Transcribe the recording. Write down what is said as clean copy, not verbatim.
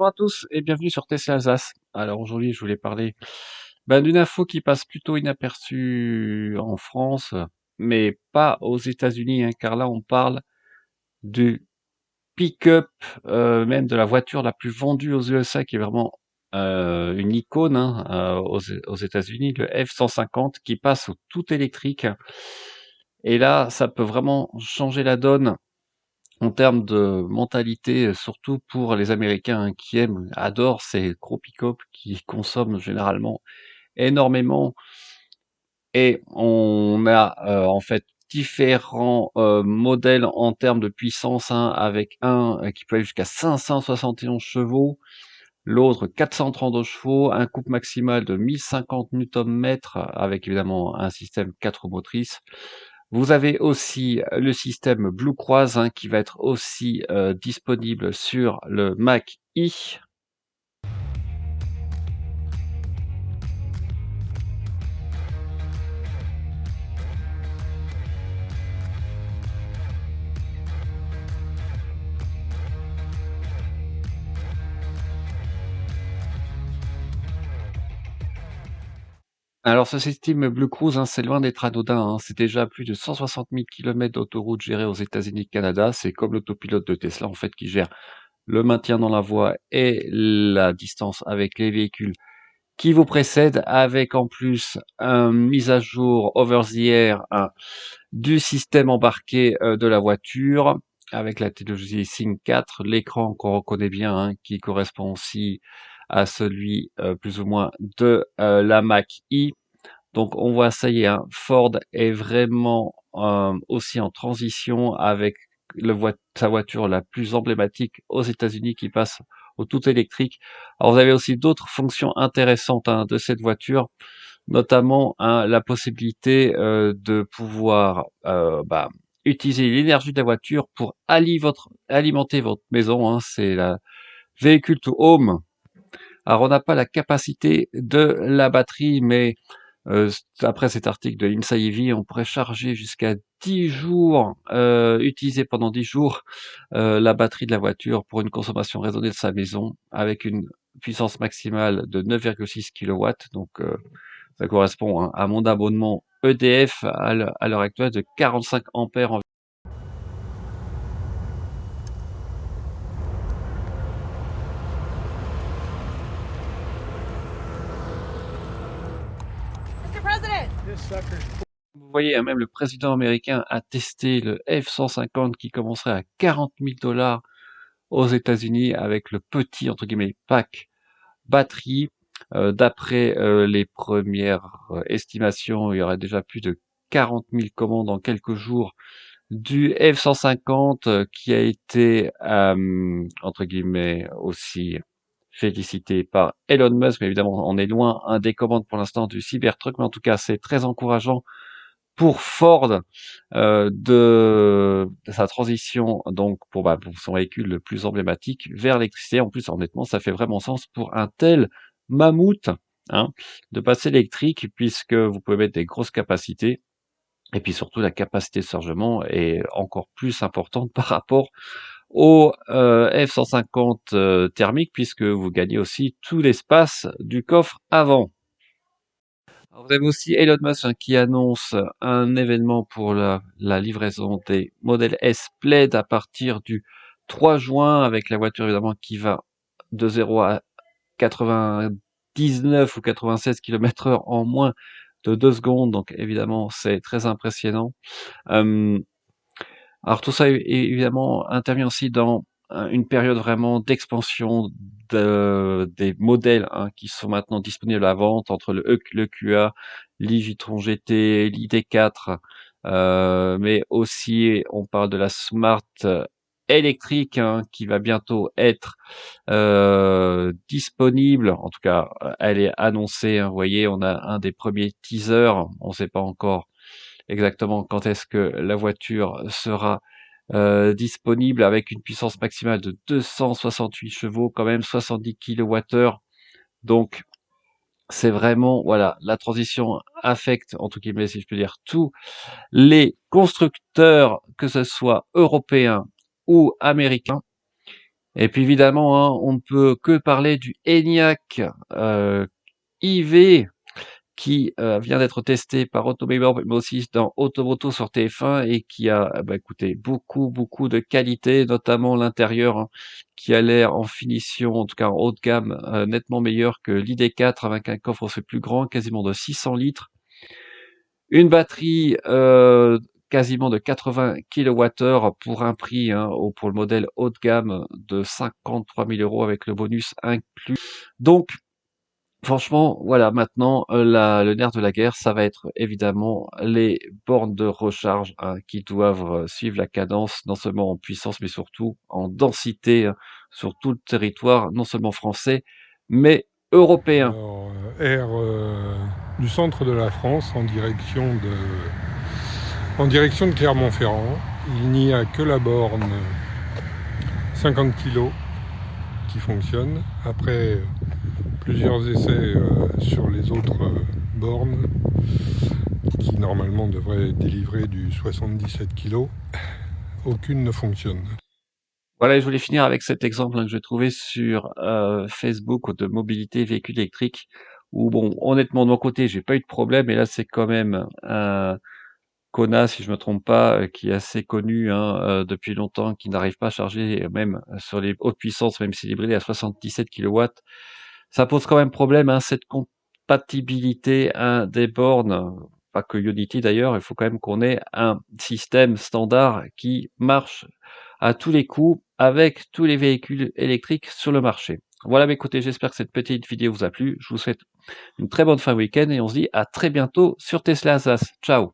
Bonjour à tous et bienvenue sur Tesla Alsace. Alors aujourd'hui, je voulais parler d'une info qui passe plutôt inaperçue en France, mais pas aux États-Unis, hein, car là on parle du pick-up, même de la voiture la plus vendue aux USA, qui est vraiment une icône hein, aux États-Unis, le F-150 qui passe au tout électrique. Et là, ça peut vraiment changer la donne en termes de mentalité, surtout pour les Américains hein, qui adorent ces gros pick-up qui consomment généralement énormément. Et on a en fait différents modèles en termes de puissance, hein, avec un qui peut aller jusqu'à 571 chevaux, l'autre 432 chevaux, un couple maximal de 1050 Nm avec évidemment un système 4 roues motrices. Vous avez aussi le système Blue Cross hein, qui va être aussi disponible sur le Mach-E. Alors ce système Blue Cruise, hein, c'est loin d'être anodin, hein. C'est déjà plus de 160 000 km d'autoroute gérée aux États-Unis et Canada. C'est comme l'autopilote de Tesla en fait qui gère le maintien dans la voie et la distance avec les véhicules qui vous précèdent, avec en plus une mise à jour over the air hein, du système embarqué de la voiture avec la technologie Sync 4, l'écran qu'on reconnaît bien, hein, qui correspond aussi à celui plus ou moins de la Mach-E. Donc on voit, ça y est, hein, Ford est vraiment aussi en transition avec sa voiture la plus emblématique aux États-Unis qui passe au tout électrique. Alors vous avez aussi d'autres fonctions intéressantes hein, de cette voiture, notamment hein, la possibilité de pouvoir utiliser l'énergie de la voiture pour alimenter votre maison. Hein, c'est la véhicule to home. Alors on n'a pas la capacité de la batterie, mais après cet article de Inside EV, on pourrait charger jusqu'à 10 jours, utiliser pendant 10 jours la batterie de la voiture pour une consommation raisonnée de sa maison, avec une puissance maximale de 9,6 kW. Donc ça correspond hein, à mon abonnement EDF à l'heure actuelle de 45 ampères. Mr. President! Vous voyez, hein, même le président américain a testé le F-150 qui commencerait à 40 000 $ aux États-Unis avec le petit, entre guillemets, pack batterie. D'après les premières estimations, il y aurait déjà plus de 40 000 commandes en quelques jours du F-150 qui a été, entre guillemets, aussi félicité par Elon Musk. Mais évidemment, on est loin hein, des commandes pour l'instant du Cybertruck, mais en tout cas, c'est très encourageant pour Ford de sa transition donc pour son véhicule le plus emblématique vers l'électricité. En plus, honnêtement, ça fait vraiment sens pour un tel mammouth hein, de passer électrique, puisque vous pouvez mettre des grosses capacités et puis surtout la capacité de chargement est encore plus importante par rapport au F-150 thermique, puisque vous gagnez aussi tout l'espace du coffre avant. Alors, vous avez aussi Elon Musk hein, qui annonce un événement pour la livraison des modèles S Plaid à partir du 3 juin, avec la voiture évidemment qui va de 0 à 99 ou 96 km/h en moins de 2 secondes. Donc évidemment, c'est très impressionnant. Euh, alors tout ça évidemment intervient aussi dans une période vraiment d'expansion des modèles hein, qui sont maintenant disponibles à vente entre le QA, l'e-Vitron GT, l'ID4, mais aussi on parle de la Smart électrique hein, qui va bientôt être disponible. En tout cas, elle est annoncée. Hein, vous voyez, on a un des premiers teasers. On ne sait pas encore exactement quand est-ce que la voiture sera disponible, avec une puissance maximale de 268 chevaux, quand même 70 kWh. Donc c'est vraiment, voilà, la transition affecte, en tout cas, si je peux dire, tous les constructeurs, que ce soit européens ou américains. Et puis évidemment, hein, on ne peut que parler du Enyaq iV qui vient d'être testé par Automator, mais aussi dans Automoto sur TF1 et qui a, bah, écoutez, beaucoup de qualité, notamment l'intérieur, hein, qui a l'air en finition, en tout cas en haut de gamme, nettement meilleur que l'ID4 avec un coffre aussi plus grand, quasiment de 600 litres. Une batterie quasiment de 80 kWh pour un prix, hein, pour le modèle haut de gamme de 53 000 € avec le bonus inclus. Donc, franchement, voilà, maintenant, le nerf de la guerre, ça va être évidemment les bornes de recharge, hein, qui doivent suivre la cadence, non seulement en puissance, mais surtout en densité, hein, sur tout le territoire, non seulement français, mais européen. Alors, air du centre de la France en direction de Clermont-Ferrand. Il n'y a que la borne 50 kg qui fonctionne. Après plusieurs essais sur les autres bornes qui normalement devraient délivrer du 77 kg, aucune ne fonctionne. Voilà, et je voulais finir avec cet exemple, hein, que j'ai trouvé sur Facebook de mobilité véhicule électrique, où bon, honnêtement, de mon côté, j'ai pas eu de problème, et là, c'est quand même un Kona, si je me trompe pas, qui est assez connu, hein, depuis longtemps, qui n'arrive pas à charger, même sur les hautes puissances, même s'il est bridé à 77 kW. Ça pose quand même problème, hein, cette compatibilité, hein, des bornes, pas que Ionity d'ailleurs, il faut quand même qu'on ait un système standard qui marche à tous les coups avec tous les véhicules électriques sur le marché. Voilà, mais écoutez, j'espère que cette petite vidéo vous a plu. Je vous souhaite une très bonne fin de week-end et on se dit à très bientôt sur Tesla Assas. Ciao!